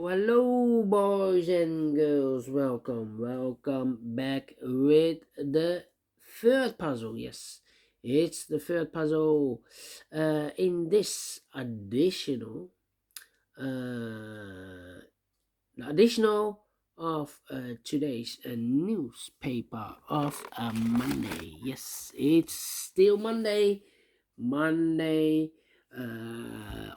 Hello, boys and girls. Welcome back with the third puzzle. Yes, it's the third puzzle. In this additional of today's newspaper of Monday. Yes, it's still Monday.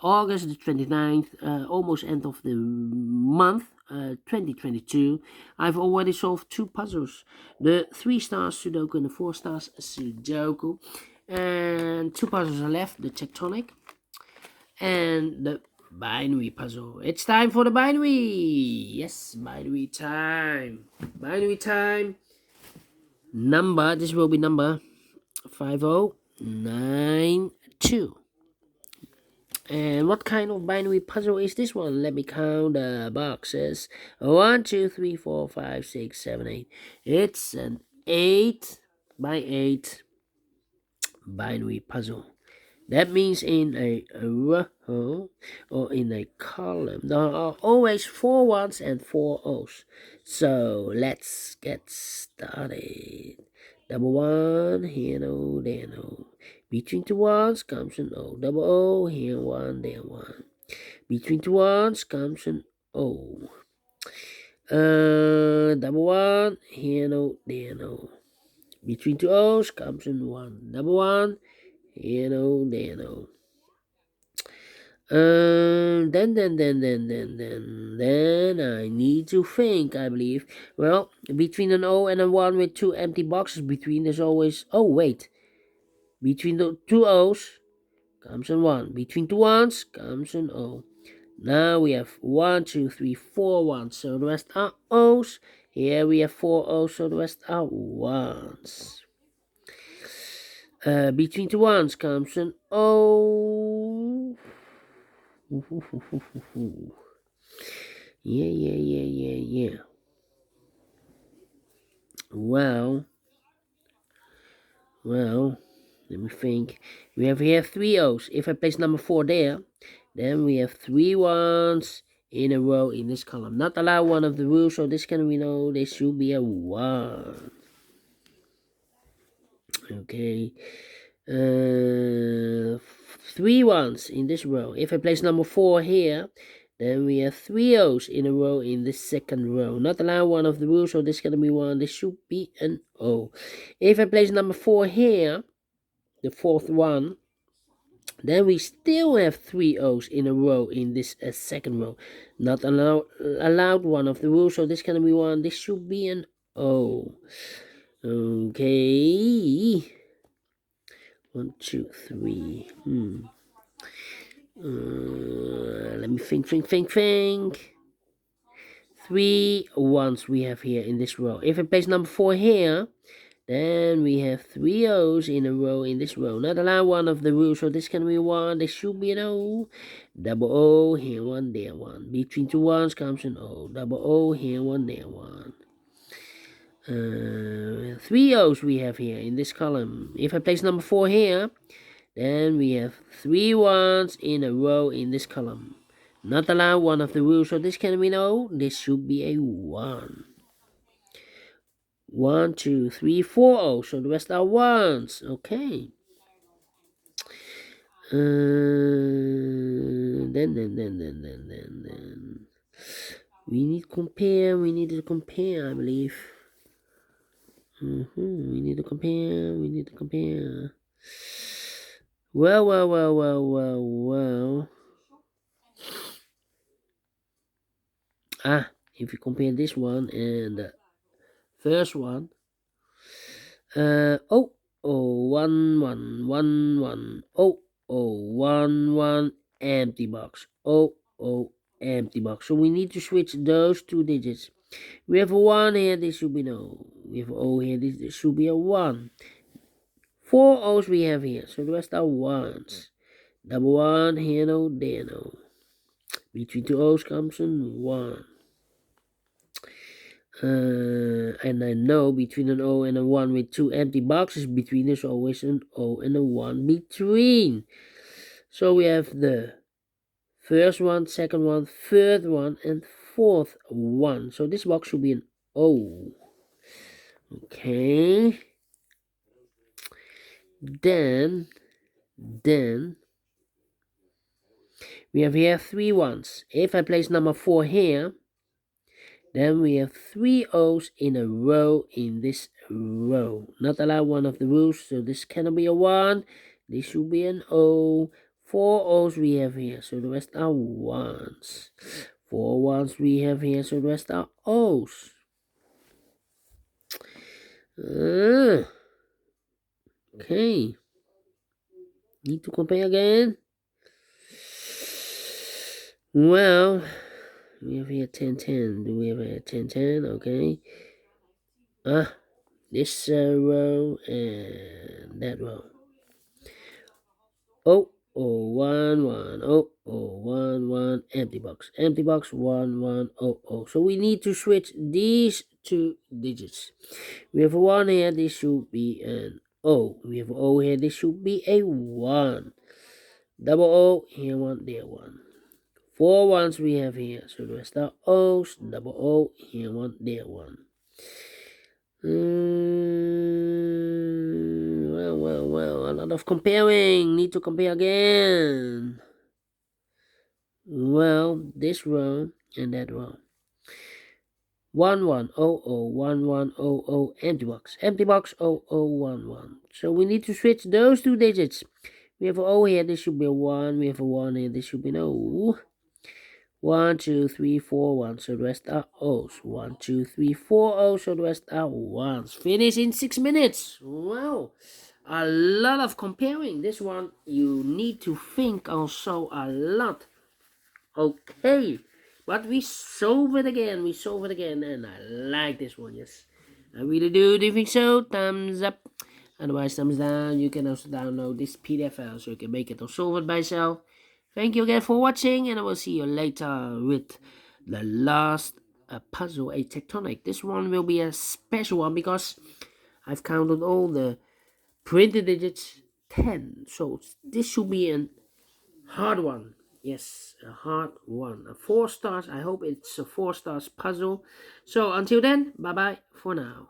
August the 29th, almost end of the month, 2022. I've already solved two puzzles, the 3 stars Sudoku and the 4 stars Sudoku, and two puzzles are left, the tectonic and the binary puzzle. It's time for the binary. Yes, binary time. Number, this will be number 5092. And what kind of binary puzzle is this one? Let me count the boxes. 1, 2, 3, 4, 5, 6, 7, 8. It's an 8 by 8 binary puzzle. That means in a row or in a column, there are always 4 ones and 4 O's. So let's get started. Double one, here no, there no. Between two ones comes an O. Double O, here one, there one. Between two ones comes an O. Double one, here no, there no. Between two O's comes an 1. Double one, here no, there no. Then I need to think, I believe. Well, between an O and a 1 with 2 empty boxes between, there's always, oh wait, between the 2 O's comes an 1. Between 2 1's comes an O. Now we have 1, 2, 3, 4 1s, so the rest are O's. Here we have 4 O's, so the rest are 1s. Between 2 1's comes an O. Yeah. Well, let me think. We have here 3 O's. If I place number 4 there, then we have 3 1s in a row in this column. Not allow one of the rules, so this can we know this should be a 1. Okay. 3 1s in this row. If I place number 4 here, then we have 3 O's in a row in the second row. Not allow one of the rules, so this is going to be 1. This should be an O. If I place number 4 here, the fourth one, then we still have 3 O's in a row in this second row. Not allowed one of the rules, so this is going to be 1. This should be an O. Okay. 1, 2, 3. Let me think. 3 1s we have here in this row. If I place number 4 here, then we have 3 O's in a row in this row. Not allow one of the rules, so this can be 1. This should be an O. Double O, here 1, there 1. Between 2 1's comes an O. Double O, here 1, there 1. 3 O's we have here in this column. If I place number 4 here, then we have 3 1s in a row in this column. Not allow one of the rules, so this can be no. This should be a 1. 1, 2, 3, 4 O's, so the rest are 1s. Okay. Then. We need to compare, I believe. We need to compare. Well. If you compare this one and the first one, 1 1 empty box. Empty box. So we need to switch those 2 digits. We have a 1 here, this should be no. We have O here, this should be a 1. 4 O's we have here, so the rest are 1s. Double 1, here no, there no. Between 2 O's comes an 1. And I know between an O and a 1 with 2 empty boxes between, there's always an O and a 1 between. So we have the First one, second one, third one, and fourth one. So this box should be an O. Okay. Then we have here 3 ones. If I place number 4 here, then we have 3 O's in a row in this row. Not allowed one of the rules, so this cannot be a 1. This should be an O. 4 O's we have here, so the rest are 1s. 4 ones we have here, so the rest are O's. Okay. Need to compare again. Well, we have here 10-10. Do we have a 10-10? Okay. This row and that row. Oh, 1 1. Oh, 1 1. Empty box. Empty box. 1 1. Oh. So we need to switch these 2 digits. We have a 1 here. This should be an O. We have an O here. This should be a 1. Double O. Here 1. There 1. 4 ones we have here. So the rest are O's. Double O. Here 1. There 1. Well, a lot of comparing. Need to compare again. Well, this row and that row. 1 1 0 0 1 1 0 0 empty box. Empty box 0 0 1 1. So we need to switch those 2 digits. We have an O here, this should be a 1. We have a 1 here, this should be an O. 1 2 3 4 1. So the rest are O's. 1 2 3 4 O's. So the rest are 1s. Finish in 6 minutes. Wow. A lot of comparing. This one you need to think also a lot. Okay, but we solve it again, and I like this one, yes. I really do. Do you think so? Thumbs up. Otherwise, thumbs down. You can also download this PDF file so you can make it or solve it by yourself. Thank you again for watching, and I will see you later with the last puzzle, a tectonic. This one will be a special one because I've counted all the printed digits 10. So this should be a hard one. Yes, a hard one. 4 stars. I hope it's a 4 stars puzzle. So until then, bye bye for now.